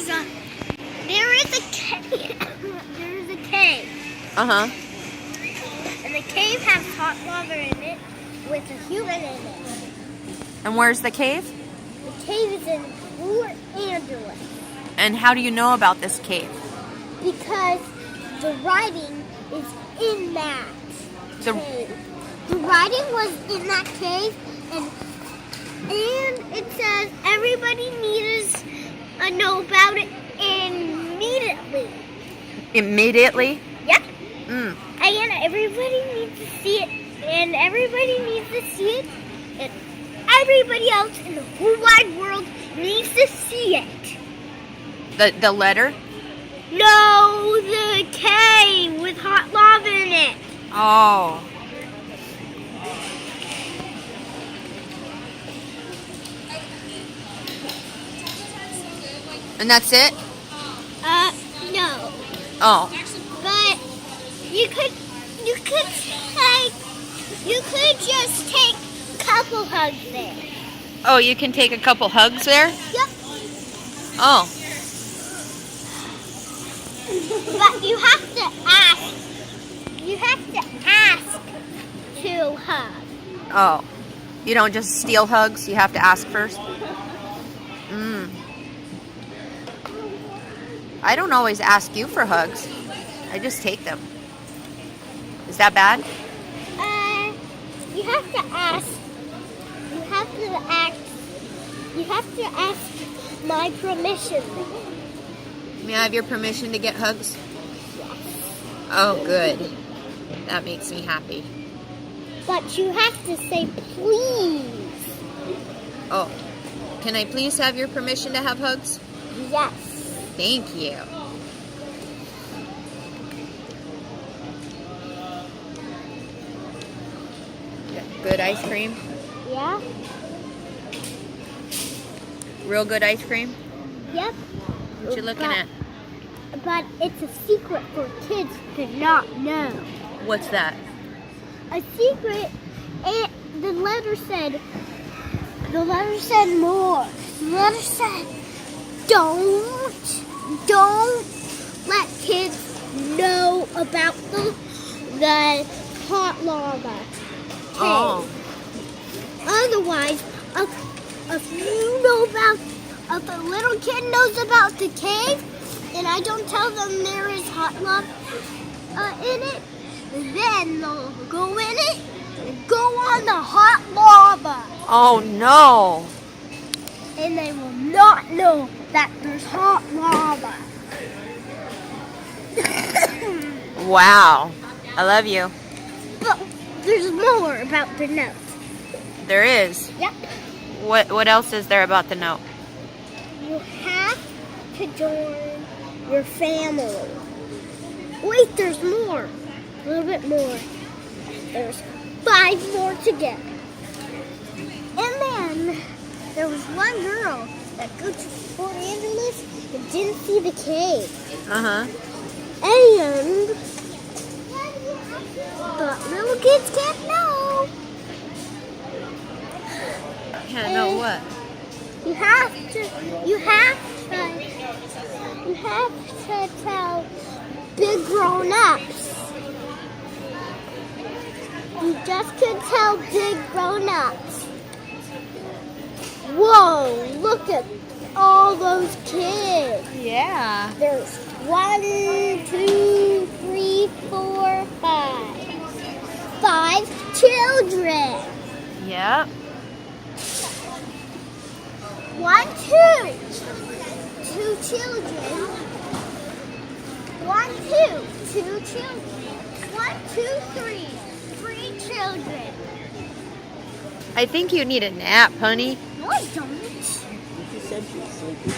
there is a cave. There is a cave. Uh-huh. And the cave has hot lava in it with a human in it. And where's the cave? The cave is in Los Angeles. And how do you know about this cave? Because the writing is in that cave. The writing was in that cave, and it says everybody needs to know about it immediately. Immediately? Yep. Mm. And everybody needs to see it, and everybody needs to see it, and everybody else in the whole wide world needs to see it. The letter? No, the cave with hot lava in it. Oh. And that's it? No. Oh. But you could just take a couple hugs there. Oh, you can take a couple hugs there? Yep. Oh. But you have to ask. You have to ask to hug. Oh. You don't just steal hugs, you have to ask first? Mm. I don't always ask you for hugs. I just take them. Is that bad? You have to ask. You have to ask. You have to ask my permission. May I have your permission to get hugs? Yes. Oh, good. That makes me happy. But you have to say please. Oh. Can I please have your permission to have hugs? Yes. Thank you. Good ice cream? Yeah? Real good ice cream? Yep. What you looking at? But it's a secret for kids to not know. What's that? A secret, and the letter said more. The letter said, don't let kids know about the hot lava cave. Oh. Otherwise, if you know about, if a little kid knows about the cave, and I don't tell them there is hot lava in it, then they'll go in it and go on the hot lava. Oh, no. And they will not know that there's hot lava. Wow. I love you. But there's more about the note. There is. Yep. What else is there about the note? You have to join your family. Wait, there's more. A little bit more. There's 5 more to get. And then there was one girl that go to Los Angeles and didn't see the cave. Uh-huh. And but little kids can't know. Can't know what? You have to tell big grown-ups. You just can tell big grown-ups. Whoa, look at all those kids. Yeah. There's 1, 2, 3, 4, 5. 5 children. Yep. 1, 2. 2 children. 1, 2. 2 children. 1, 2, 3. 3 children. I think you need a nap, honey. No, I don't. She said she was sleepy.